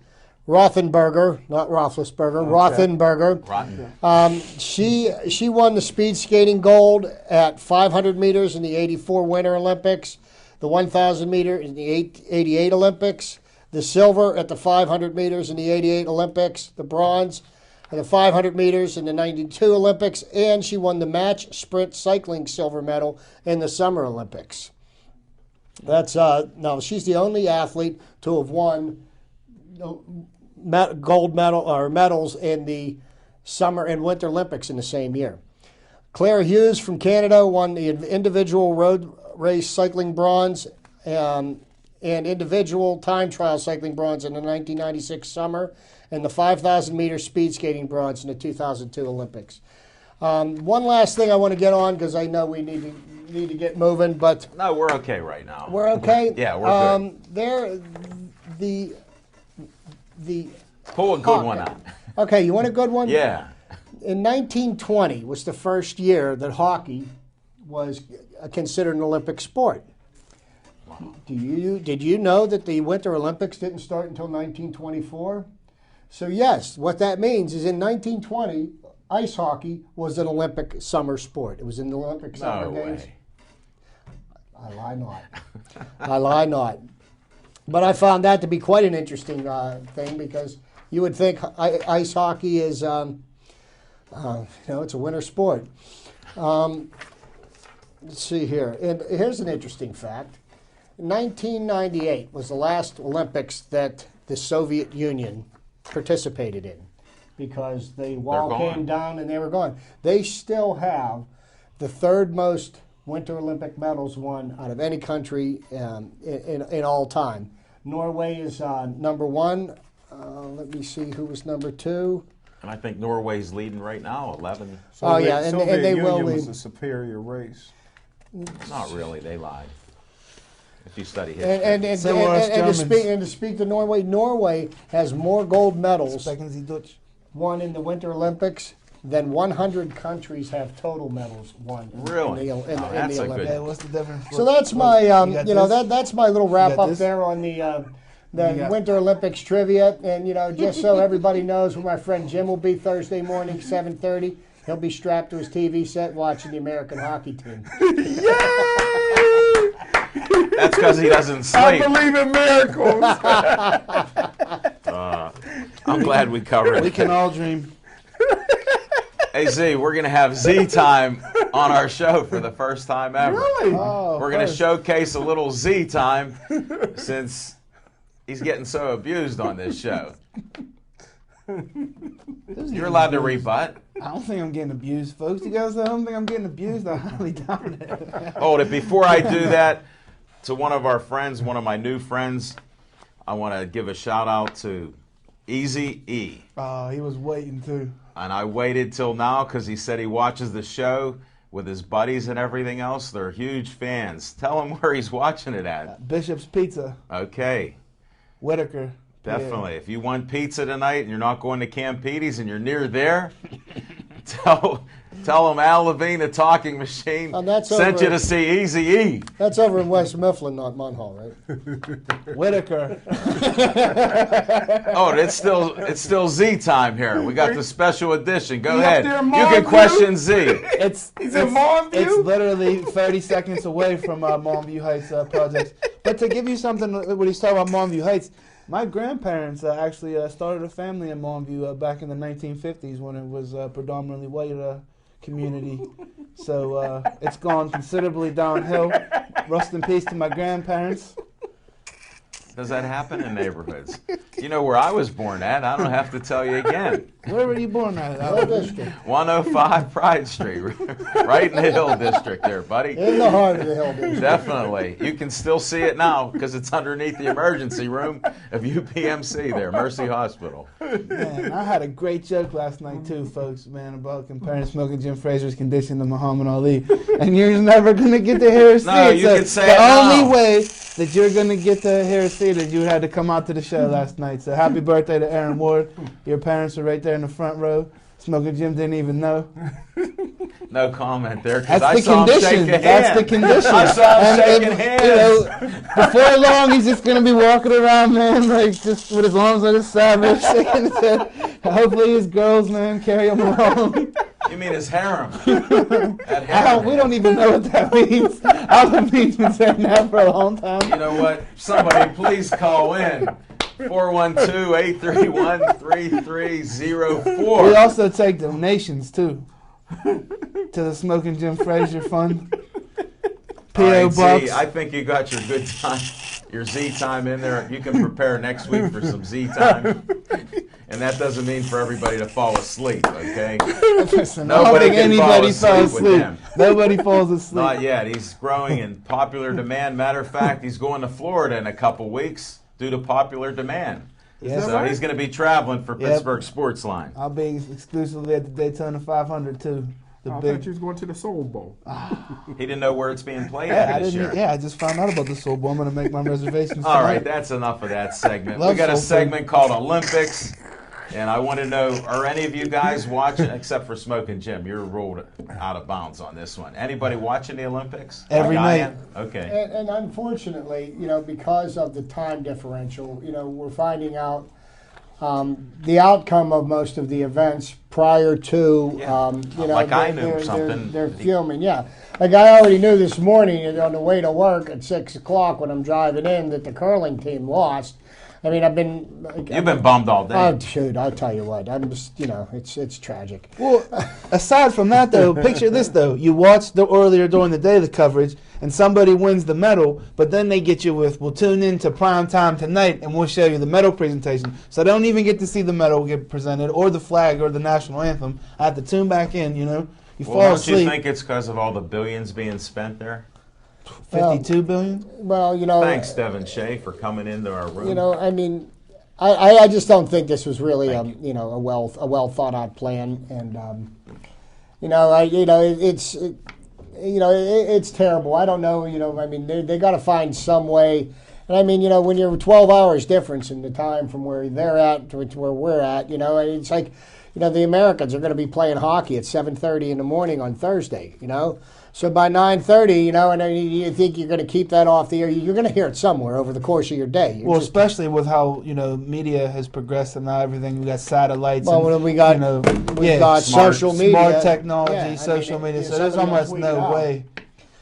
Rothenberger, not Roethlisberger, Rothenberger. She won the speed skating gold at 500 meters in the 84 Winter Olympics, the 1,000 meter in the 88 Olympics, the silver at the 500 meters in the 88 Olympics, the bronze at the 500 meters in the 92 Olympics, and she won the match sprint cycling silver medal in the Summer Olympics. That's now she's the only athlete to have won gold medal or medals in the Summer and Winter Olympics in the same year. Claire Hughes from Canada won the individual road race cycling bronze and individual time trial cycling bronze in the 1996 Summer, and the 5,000 meter speed skating bronze in the 2002 Olympics. One last thing I want to get on, because I know we need to get moving, but No, we're okay right now. we're okay. Yeah, we're good. The Pull a good one out. Okay, you want a good one? Yeah. In 1920 was the first year that hockey was considered an Olympic sport. Did you know that the Winter Olympics didn't start until 1924? So yes, what that means is in 1920, ice hockey was an Olympic summer sport. It was in the Olympic Summer Games. Way. I lie not. I lie not. But I found that to be quite an interesting thing, because you would think ice hockey is, it's a winter sport. Let's see here. And here's an interesting fact. 1998 was the last Olympics that the Soviet Union participated in because the wall came down and they were gone. They still have the third most Winter Olympic medals won out of any country in all time. Norway is number one. Let me see who was number two. And I think Norway's leading right now, 11. Soviet, and they Union will was lead. a superior race. Not really, they lied. If you study history. And to speak to Norway, Norway has more gold medals won in the Winter Olympics than 100 countries have total medals won. Really? In the That's a Olympics. good. What's the difference? So that's my, that's my little wrap got up this? there on the Winter Olympics trivia. And just so everybody knows where my friend Jim will be Thursday morning, 7:30. He'll be strapped to his TV set watching the American hockey team. Yay! That's because he doesn't sleep. I believe in miracles. I'm glad we covered We it. can all dream. Hey, Z, we're going to have Z time on our show for the first time ever. Really? Oh, We're going to showcase a little Z time since he's getting so abused on this show. You're allowed to rebut. I don't think I'm getting abused, folks. You guys don't think I'm getting abused? I highly doubt it. Hold it. Before I do that, to one of our friends, one of my new friends, I want to give a shout out to Easy E. Oh, he was waiting too. And I waited till now because he said he watches the show with his buddies and everything else. They're huge fans. Tell him where he's watching it at. Bishop's Pizza, Okay. Whitaker. Definitely. If you want pizza tonight and you're not going to Camp Petey's and you're near there, tell them Al Levine, the talking machine, that's sent over- you to see Easy E. That's over in West Mifflin, not Munhall, right? Whitaker. Oh, it's still Z time here. We got the special edition. Go You up ahead. there, You Monview? can question Z. He's in Monview? It's literally 30 seconds away from Monview Heights projects. But to give you something, when he's talking about Monview Heights, my grandparents actually started a family in Monview back in the 1950s when it was a predominantly white community. So it's gone considerably downhill. Rest in peace to my grandparents. Does that happen in neighborhoods? You know where I was born at. I don't have to tell you again. Where were you born at? Hill District. 105 Pride Street, right in the Hill District there, buddy. In the heart of the Hill District. Definitely. You can still see it now because it's underneath the emergency room of UPMC there, Mercy Hospital. Man, I had a great joke last night too, folks, man, about comparing Smoking Jim Fraser's condition to Muhammad Ali. And you're never going to get to hear us No, see it. you So can say the it now. only way that you're going to get to hear us see it is you had to come out to the show last night. So happy birthday to Aaron Ward. Your parents were right there in the front row. Smoking Jim didn't even know. No comment there because That's I the saw him condition. shake a hand. That's the condition. I saw him And shaking hands. Before long, he's just going to be walking around, man, like just with his arms on his side, man, shaking his head. Hopefully his girls, man, carry him along. You mean his harem? That harem. We don't even know what that means. All the means been saying that for a long time. You know what? Somebody please call in. 412-831-3304. We also take donations, too, to the Smoking Jim Fraser Fund. All P.O. right, Box. Z, I think you got your good time, your Z time in there. You can prepare next week for some Z time. And that doesn't mean for everybody to fall asleep, okay? Listen, Nobody I don't think can fall anybody asleep falls with asleep. him. Nobody falls asleep. Not yet. He's growing in popular demand. Matter of fact, he's going to Florida in a couple weeks due to popular demand. Yes. So he's going to be traveling for Yep. Pittsburgh Sportsline. I'll be exclusively at the Daytona 500, too. The I big. thought you was going to the Soul Bowl. He didn't know where it's being played Yeah, at I this didn't. year. Yeah, I just found out about the Soul Bowl. I'm gonna make my reservations. All right, tonight. that's enough of that segment. Love We got a soul food. segment called Olympics, and I want to know, are any of you guys watching, except for Smoking Jim, you're ruled out of bounds on this one. Anybody watching the Olympics? Every Diane? night. Okay. And unfortunately, because of the time differential, we're finding out the outcome of most of the events prior to, Yeah. Like I knew something. They're filming, yeah. Like I already knew this morning on the way to work at 6 o'clock when I'm driving in that the curling team lost. I mean, You've been bummed all day. Oh, shoot, I'll tell you what. I'm just, it's tragic. Well, aside from that, though, picture this, though. You watched earlier during the day the coverage, and somebody wins the medal, but then they get you with, we'll tune in to prime time tonight, and we'll show you the medal presentation. So I don't even get to see the medal get presented, or the flag, or the national anthem. I have to tune back in, You fall asleep. Don't you think it's because of all the billions being spent there? 52 billion? Well, Thanks, Devin Shea, for coming into our room. I mean, I just don't think this was really a well thought out plan, and it's terrible. I don't know. I mean, they got to find some way. And I mean, when you're 12 hours difference in the time from where they're at to where we're at, it's like, the Americans are going to be playing hockey at 7:30 in the morning on Thursday, So by 9:30, and you think you're going to keep that off the air, you're going to hear it somewhere over the course of your day. Especially with how, media has progressed and now everything. We got satellites. Well, and, we got social media. Smart technology, social media. So there's almost no way,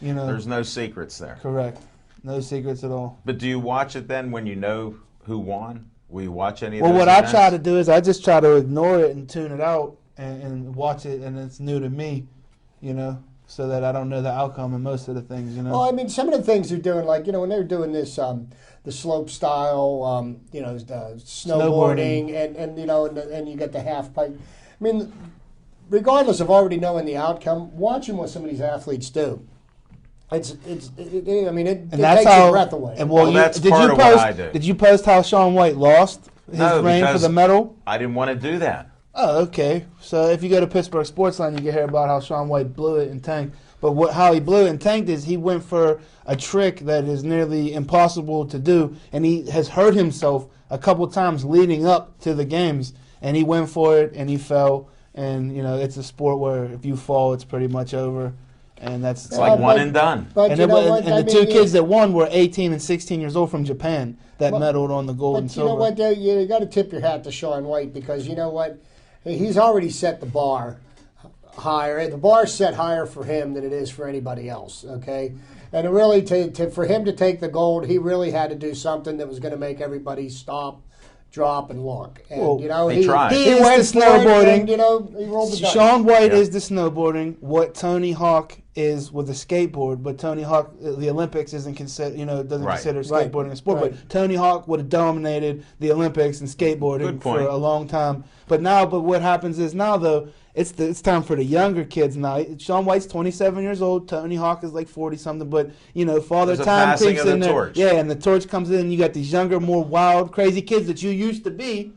There's no secrets there. Correct. No secrets at all. But do you watch it then when you know who won? Will you watch any of Well, those what events? I try to do is I just try to ignore it and tune it out and watch it, and it's new to me, so that I don't know the outcome of most of the things, Well, I mean, some of the things they're doing, like, when they're doing this, the slope style, the snowboarding, and you get the half pipe. I mean, regardless of already knowing the outcome, watching what some of these athletes do. It takes your breath away. And that's part of what I do. Did you post how Shaun White lost his reign for the medal? I didn't want to do that. Oh, okay. So if you go to Pittsburgh Sportsline, you can hear about how Shaun White blew it and tanked. But how he blew it and tanked is he went for a trick that is nearly impossible to do, and he has hurt himself a couple times leading up to the games, and he went for it and he fell. And it's a sport where if you fall, it's pretty much over. And that's it's like one and done. But the two kids that won were 18 and 16 years old from Japan that medaled on the gold and silver. But you know what? You got to tip your hat to Shaun White, because you know what? He's already set the bar higher. The bar's set higher for him than it is for anybody else. Okay, and really, for him to take the gold, he really had to do something that was going to make everybody stop, drop, and look. And he tried. He is the snowboarding. He rolled the dice. Shaun White is the snowboarding. What Tony Hawk is with the skateboard, but Tony Hawk, the Olympics doesn't consider, doesn't consider skateboarding a sport. But Tony Hawk would have dominated the Olympics and skateboarding for a long time. But what happens is now though, it's time for the younger kids now. Shaun White's 27 years old. Tony Hawk is like 40 something. But Father Time creeps in there. Torch. Yeah, and the torch comes in. And you got these younger, more wild, crazy kids that you used to be.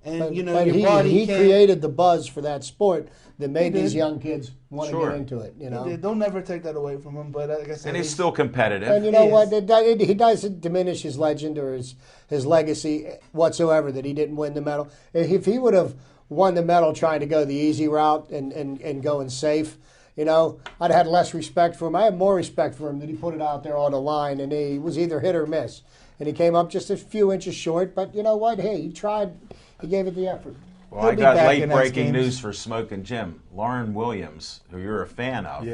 And he created the buzz for that sport that made these young kids want to get into it. Don't never take that away from him. But like I said, and he's still competitive. And you know what? He doesn't diminish his legend or his legacy whatsoever that he didn't win the medal. If he would have won the medal trying to go the easy route and going safe, I'd have had less respect for him. I have more respect for him that he put it out there on the line, and he was either hit or miss. And he came up just a few inches short, but you know what? Hey, he tried. He gave it the effort. Well, I got late-breaking news for Smoking Jim. Lauren Williams, who you're a fan of,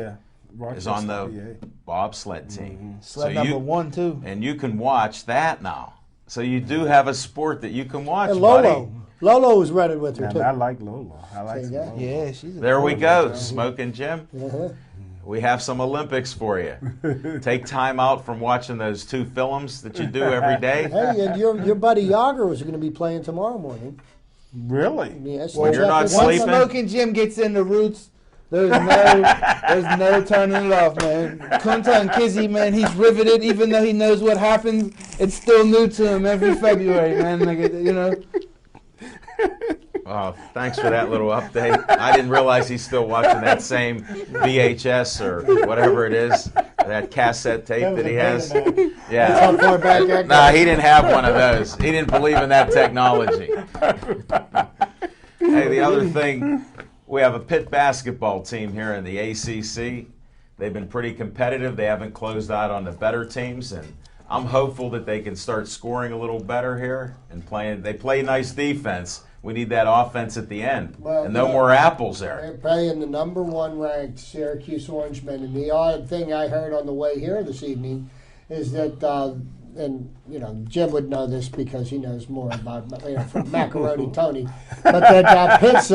is on the bobsled team. Sled number 1, too. And you can watch that now. So you do have a sport that you can watch, and buddy. Lolo was running with her, too. I like Lolo. I like Lolo. Yeah, she's there we go, Smoking Jim. We have some Olympics for you. Take time out from watching those 2 films that you do every day. Hey, and your buddy Yager was going to be playing tomorrow morning. Really? Yes. When you're not sleeping. Once Smoking Jim gets in the roots, there's no turning it off, man. Kunta and Kizzy, man, he's riveted. Even though he knows what happens, it's still new to him every February, man. Oh, thanks for that little update. I didn't realize he's still watching that same VHS or whatever it is, that cassette tape that he has. Yeah. Nah, he didn't have one of those. He didn't believe in that technology. Hey, the other thing, we have a Pitt basketball team here in the ACC. They've been pretty competitive. They haven't closed out on the better teams, and I'm hopeful that they can start scoring a little better here and playing. They play nice defense. We need that offense at the end, and no more apples there. They're playing the number 1 ranked Syracuse Orangemen, and the odd thing I heard on the way here this evening is that, and Jim would know this because he knows more about from Macaroni Tony, but that Pitt's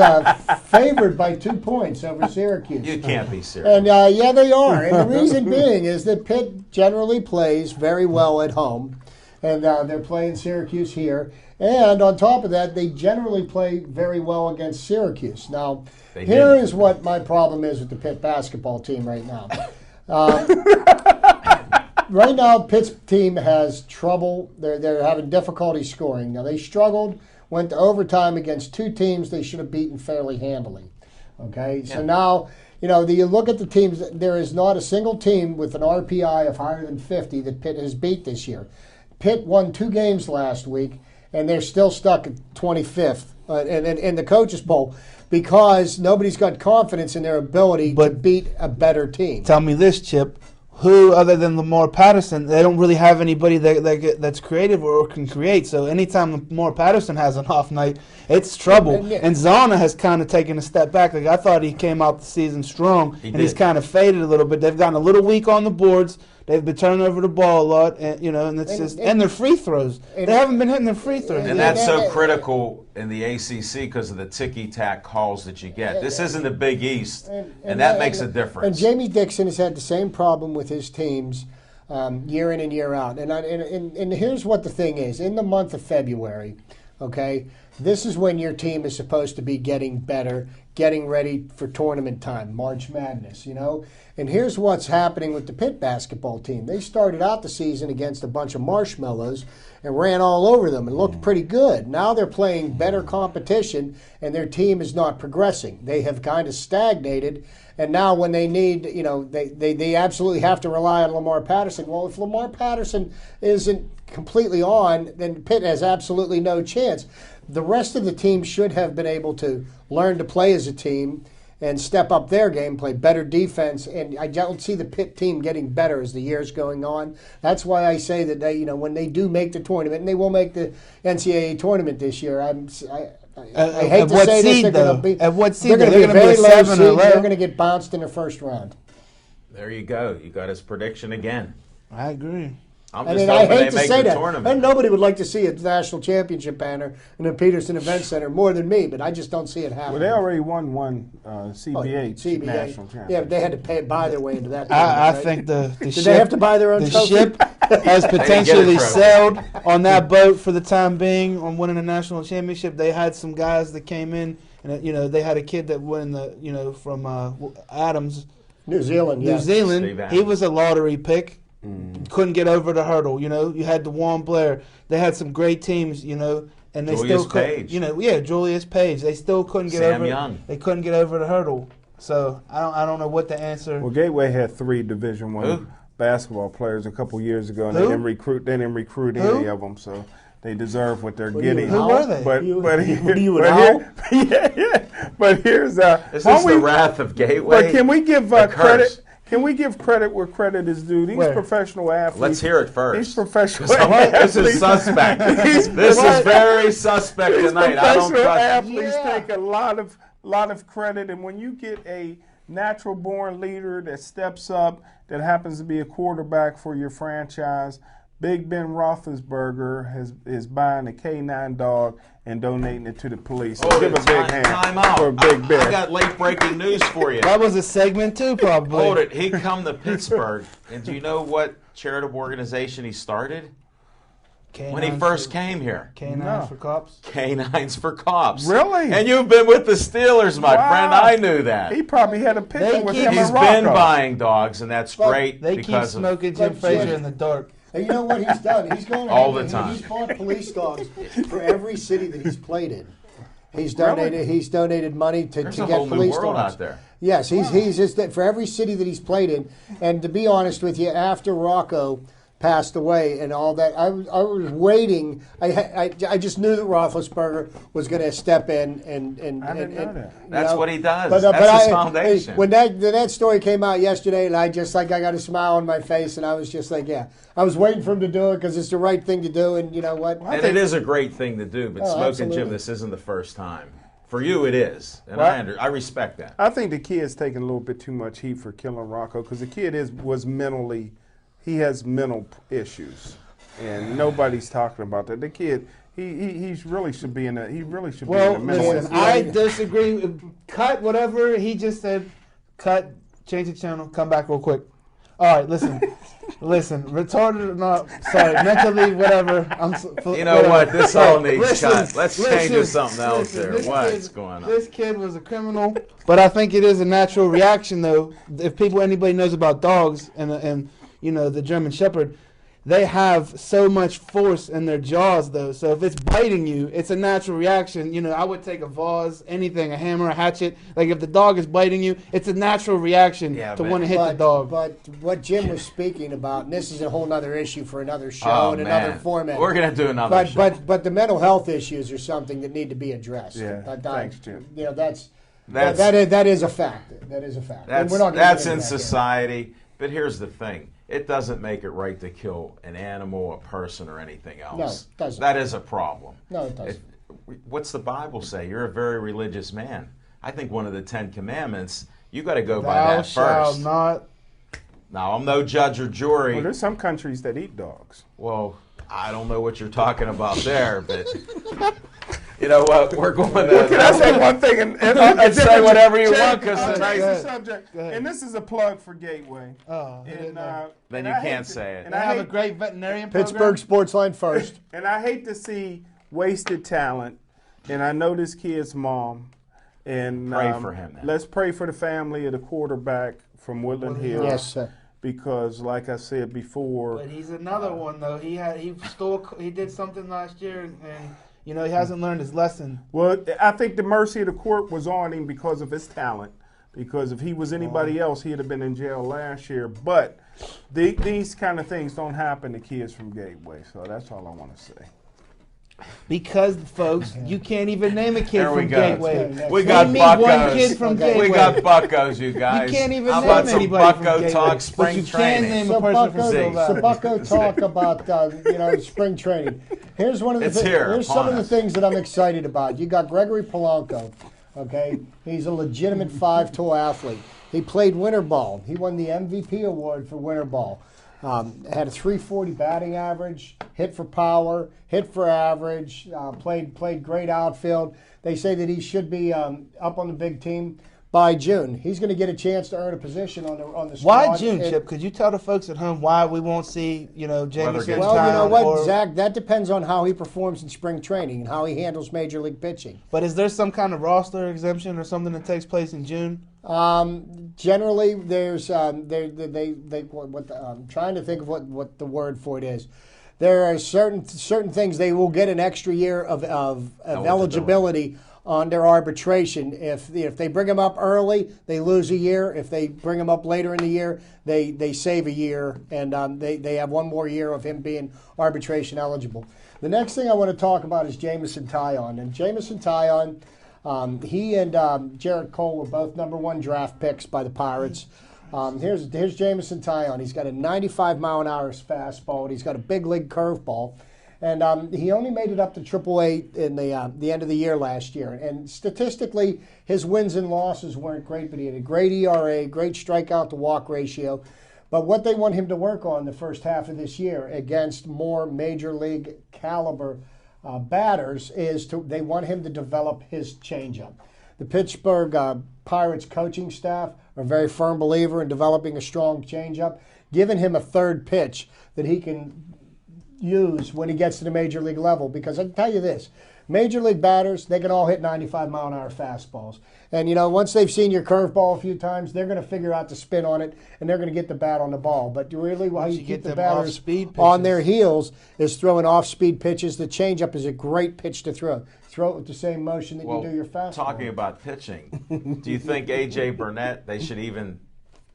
favored by 2 points over Syracuse. You can't be serious. And yeah, they are. And the reason being is that Pitt generally plays very well at home, and they're playing Syracuse here. And on top of that, they generally play very well against Syracuse. Now, here is what my problem is with the Pitt basketball team right now. Right now, Pitt's team has trouble. They're having difficulty scoring. Now, they struggled, went to overtime against 2 teams they should have beaten fairly handily. Okay? Yeah. So now, you look at the teams, there is not a single team with an RPI of higher than 50 that Pitt has beat this year. Pitt won 2 games last week, and they're still stuck at 25th in the Coaches Bowl because nobody's got confidence in their ability to beat a better team. Tell me this, Chip. Who, other than Lamar Patterson, they don't really have anybody that's creative or can create. So anytime Lamar Patterson has an off night, it's trouble. And Zana has kind of taken a step back. Like I thought he came out the season strong, he's kind of faded a little bit. They've gotten a little weak on the boards. They've been turning over the ball a lot, and and their free throws. They haven't been hitting their free throws. And that's so critical in the ACC because of the ticky-tack calls that you get. This isn't the Big East, and that makes a difference. And Jamie Dixon has had the same problem with his teams year in and year out. And here's what the thing is. In the month of February, okay, this is when your team is supposed to be getting better, getting ready for tournament time, March Madness, And here's what's happening with the Pitt basketball team. They started out the season against a bunch of marshmallows and ran all over them and looked pretty good. Now they're playing better competition, and their team is not progressing. They have kind of stagnated, and now when they need, they absolutely have to rely on Lamar Patterson. Well, if Lamar Patterson isn't completely on, then Pitt has absolutely no chance. The rest of the team should have been able to learn to play as a team and step up their game, play better defense, and I don't see the Pitt team getting better as the year's going on. That's why I say that they, when they do make the tournament, and they will make the NCAA tournament this year. I hate to say this, they're going to be at what seed? They're going to be a very low seed. They're going to get bounced in the first round. There you go. You got his prediction again. I agree. I'm just hoping they make the tournament. And nobody would like to see a national championship banner in the Peterson Event Center more than me, but I just don't see it happening. Well, they already won one CBA national championship. Yeah, but they had to buy their way into that. I think the Did ship, they have to buy their own trophy? Ship has potentially sailed on that boat for the time being on winning a national championship. They had some guys that came in, and they had a kid that won from Adams, New Zealand. New Zealand. He was a lottery pick. Couldn't get over the hurdle, You had DeJuan Blair. They had some great teams, and they Julius still couldn't. Julius Page. They still couldn't get Sam over. Young. They couldn't get over the hurdle. So I don't know what the answer. Well, Gateway had 3 Division I basketball players a couple years ago, and they didn't recruit any of them. So they deserve what they're getting. Who were they? But here's Is this the wrath of Gateway? But can we give credit? Can we give credit where credit is due? These professional athletes. Let's hear it first. These professional athletes. This is suspect. This is very suspect tonight. I don't Professional trust athletes take a lot of credit, and when you get a natural-born leader that steps up, that happens to be a quarterback for your franchise, Big Ben Roethlisberger is buying a K9 dog and donating it to the police. So give a big hand for Big Ben. I got late breaking news for you. That was a segment too, probably. Hold it. He come to Pittsburgh, and do you know what charitable organization he started? When he first came here. Canines for Cops? Canines for Cops. Really? And you've been with the Steelers, my friend. I knew that. He probably had a picture with him He's and Rocco. been buying dogs, and that's great. They keep smoking Jim Frazier in the dark. And you know what he's done? He's gone all the time. He's bought police dogs for every city that he's played in. He's donated. Really? He's donated money to get whole police new world dogs out there. Yes, he's just for every city that he's played in. And to be honest with you, after Rocco passed away and all that. I was waiting. I just knew that Roethlisberger was going to step in and I didn't know that. That's what he does. But That's his foundation. When that story came out yesterday, and I got a smile on my face, and I was just like, yeah. I was waiting for him to do it because it's the right thing to do, and you know what? And it is a great thing to do, but Smoke and Jim, this isn't the first time. For you, it is, and I respect that. I think the kid's taking a little bit too much heat for killing Rocco because the kid he has mental issues, and nobody's talking about that. The kid, he really should be in a Well, mental listen, I disagree. Cut whatever he just said. Cut. Change the channel. Come back real quick. All right, listen. Retarded or not, sorry, mentally, whatever. You know what? This all needs cut. Let's change to something else here. What's going on? This kid was a criminal, but I think it is a natural reaction, though. If anybody knows about dogs and the German Shepherd, they have so much force in their jaws, though. So if it's biting you, it's a natural reaction. I would take a vase, anything, a hammer, a hatchet. Like if the dog is biting you, it's a natural reaction to want to hit the dog. But what Jim was speaking about, and this is a whole other issue for another show another format. We're going to do another show. But the mental health issues are something that need to be addressed. Yeah, thanks, Jim. That is a fact. That is a fact. That's in society. But here's the thing. It doesn't make it right to kill an animal, a person, or anything else. No, it doesn't. That is a problem. No, it doesn't. What's the Bible say? You're a very religious man. I think one of the 10 Commandments, you got to go by that first. Thou shalt not. Now, I'm no judge or jury. Well, there's some countries that eat dogs. Well, I don't know what you're talking about there, but you know what? We're going to. Can I say one thing? And say whatever you want because I'll tonight. change the subject. And this is a plug for Gateway. Oh, Then you can't say it. And I have a great veterinarian Pittsburgh Sportsline first. And I hate to see wasted talent. And I know this kid's mom. And pray for him. Man. Let's pray for the family of the quarterback from Woodland Hills. Yes, sir. Because, like I said before, but he's another one though. He did something last year, and he hasn't learned his lesson. Well, I think the mercy of the court was on him because of his talent. Because if he was anybody else, he'd have been in jail last year. But these kind of things don't happen to kids from Gateway. So that's all I want to say. Because, folks, you can't even name a kid from Gateway. We got Buccos. One kid from Gateway. We got Buccos, you guys. You can't even How name about some anybody from Bucco Gateway. talk spring training? Name a person from Gateway. So Bucco talk about spring training. Here's some of the things that I'm excited about. You got Gregory Polanco. Okay, he's a legitimate 5-tool athlete. He played winter ball. He won the MVP award for winter ball. Had a .340 batting average, hit for power, hit for average, played great outfield. They say that he should be up on the big team by June. He's going to get a chance to earn a position on the squad. Why June, Chip? Could you tell the folks at home why we won't see, Jameson? Well, you know what, Zach? That depends on how he performs in spring training and how he handles major league pitching. But is there some kind of roster exemption or something that takes place in June? Generally, there's I'm trying to think of what the word for it is. There are certain things they will get an extra year of eligibility on their arbitration. If they bring them up early, they lose a year. If they bring them up later in the year, they save a year, and they have one more year of him being arbitration eligible. The next thing I want to talk about is Jameson Taillon. And Jameson Taillon, he and Jarrett Cole were both number 1 draft picks by the Pirates. Here's Jameson Taillon. He's got a 95-mile-an-hour fastball, and he's got a big league curveball. And he only made it up to AAA in the end of the year last year. And statistically, his wins and losses weren't great, but he had a great ERA, great strikeout-to-walk ratio. But what they want him to work on the first half of this year against more major league caliber batters is they want him to develop his changeup. The Pittsburgh Pirates coaching staff are a very firm believer in developing a strong changeup, giving him a third pitch that he can use when he gets to the major league level. Because I can tell you this, major league batters, they can all hit 95-mile-an-hour fastballs. And, once they've seen your curveball a few times, they're going to figure out the spin on it, and they're going to get the bat on the ball. But really, how you keep the batters on their heels is throwing off-speed pitches. The changeup is a great pitch to throw. Throw it with the same motion that you do your fastball. Talking about pitching, do you think A.J. Burnett, they should even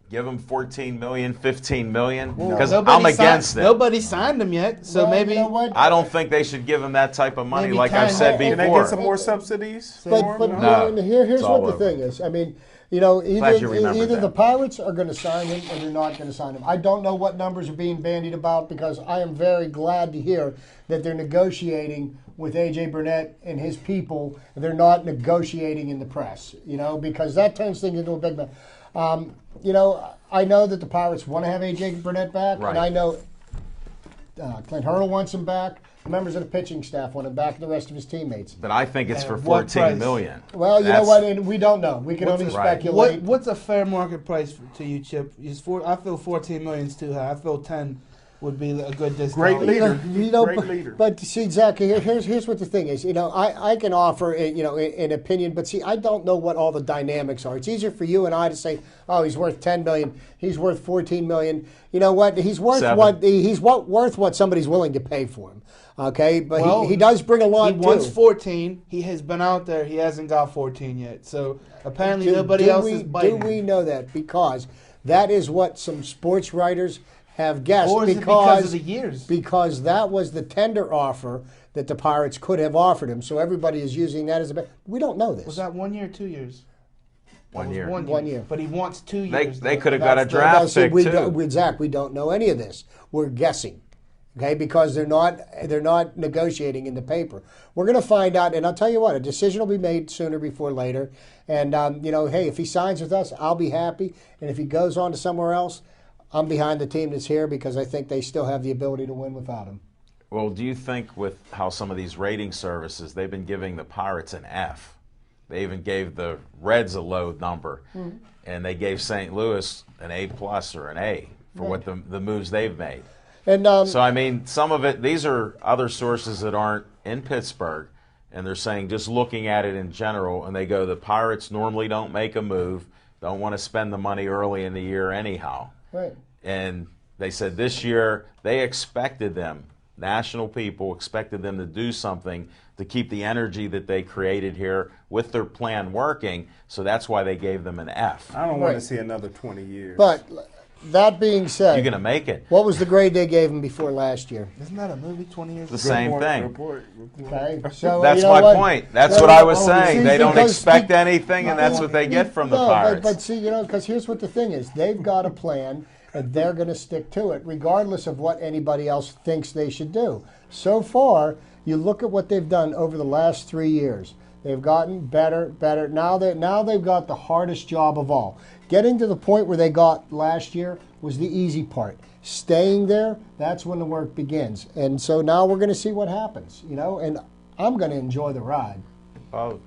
Give them 14 million, 15 million, Well, because nobody I'm against signed, it. Nobody signed him yet, so Well, maybe. you know what? I don't think they should give them that type of money, Maybe like I've 10. said Can they before. get some more subsidies? But No? No, here's it's all what the over. thing is. I mean, you know, Glad you remembered either that. the Pirates are going to sign him or they're not going to sign him. I don't know what numbers are being bandied about because I am very glad to hear that they're negotiating with A.J. Burnett and his people. And they're not negotiating in the press, you know, because that turns things into a big mess. You know, I know that the Pirates want to have A.J. Burnett back, Right. and I know Clint Hurdle wants him back. Members of the pitching staff want him back, and the rest of his teammates. But I think it's At for what 14 price? million. Well, you know That's- what? And we don't know. We can What's only a- Right. speculate. What's a fair market price to you, Chip? I feel 14 million is too high. I feel 10 would be a good discount. Great leader. You know, Great but, leader. but see, Zach, here's what the thing is. You know, I can offer an opinion, but see, I don't know what all the dynamics are. It's easier for you and I to say, oh, he's worth 10 million, he's worth 14 million. You know what? He's worth worth what somebody's willing to pay for him. Okay, but Well, he does bring a lot. He wants too. 14. He has been out there. He hasn't got 14 yet. So apparently nobody Do else we- is biting. Do we know that? Because that is what some sports writers have guessed. Or is it because of the years? Because that was the tender offer that the Pirates could have offered him. So everybody is using that as a. We don't know this. Was that 1 year or 2 years? That 1 was year. 1 year. But he wants 2 years. They though. could have got a That's the- draft No, see, pick, too. Zach, we don't know any of this. We're guessing. Okay, because they're not negotiating in the paper. We're going to find out, and I'll tell you what, a decision will be made sooner before later. And you know, hey, if he signs with us, I'll be happy. And if he goes on to somewhere else, I'm behind the team that's here because I think they still have the ability to win without him. Well, do you think with how some of these rating services, they've been giving the Pirates an F. They even gave the Reds a low number. And they gave St. Louis an A+ or an A for what the moves they've made. And So, I mean, some of it, these are other sources that aren't in Pittsburgh, and they're saying just looking at it in general, and they go, the Pirates normally don't make a move, don't want to spend the money early in the year anyhow. right. And they said this year they expected them, national people expected them to do something to keep the energy that they created here with their plan working, so that's why they gave them an F. I don't want Right. to see another 20 years. But that being said, You're going to make it. what was the grade they gave him before last year? Isn't that a movie 20 years The ago? same thing. Report. Okay, so That's you know my what? point. That's No, what I was see, saying. They don't because- expect anything, and that's what they get from the No, Pirates. But see, you know, because here's what the thing is: they've got a plan, and they're going to stick to it, regardless of what anybody else thinks they should do. So far, you look at what they've done over the last 3 years. They've gotten better. Now they've got the hardest job of all. Getting to the point where they got last year was the easy part. Staying there, that's when the work begins. And so now we're going to see what happens, you know. And I'm going to enjoy the ride. Oh,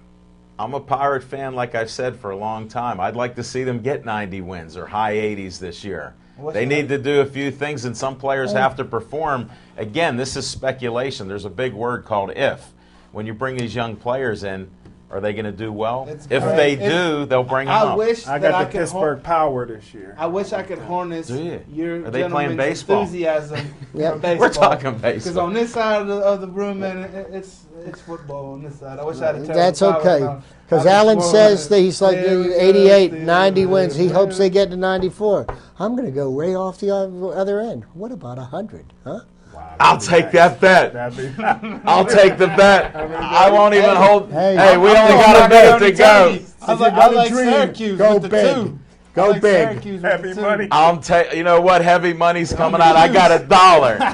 I'm a Pirate fan, like I've said, for a long time. I'd like to see them get 90 wins or high 80s this year. They need to do a few things, and some players have to perform. Again, this is speculation. There's a big word called if. When you bring these young players in, are they going to do well? It's If great. they do, they'll bring them I up. wish I that got I the could Pittsburgh Power this year. I wish I could harness Do you? your Are they playing gentleman's baseball? enthusiasm Yeah. for baseball. We're talking Because baseball. on this side of the room, man, it's football on this side. I wish I had a That's okay. Because Alan says that he's like 88, 90 wins. He hopes they get to 94. I'm going to go way off the other end. What about 100? Huh? Wow, I'll take that bet. That'd be I'll take the bet. I won't even hold. Hey, Hey, we I'm only going got a back minute to on go. the I like Syracuse Go with the big. two. Go I like big. Syracuse with Heavy the two. money. You know what? Heavy money's coming out. I got $1.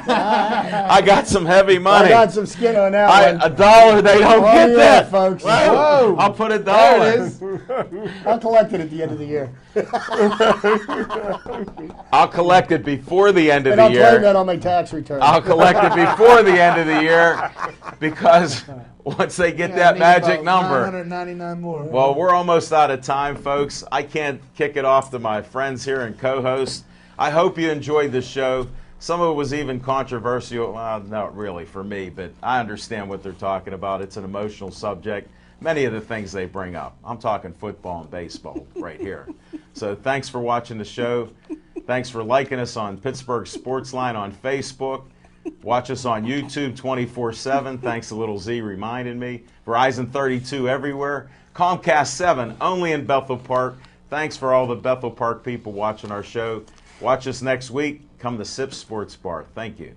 I got some heavy I money. got some skin on that one. $1, they don't Oh, get yeah, that. folks. Whoa. I'll put $1. There it is. I'll collect it at the end of the year. I'll collect it before the end of And the I'll claim year. that on my tax return. I'll collect it before the end of the year because once they get Yeah, I that need magic about number. 999 more. Well, we're almost out of time, folks. I can't kick it off to my friends here and co-hosts. I hope you enjoyed the show. Some of it was even controversial. Well, not really for me, but I understand what they're talking about. It's an emotional subject. Many of the things they bring up. I'm talking football and baseball right here. So thanks for watching the show. Thanks for liking us on Pittsburgh Sportsline on Facebook. Watch us on YouTube 24/7. Thanks to Little Z reminding me. Verizon 32 everywhere. Comcast 7 only in Bethel Park. Thanks for all the Bethel Park people watching our show. Watch us next week. Come to Sip Sports Bar. Thank you.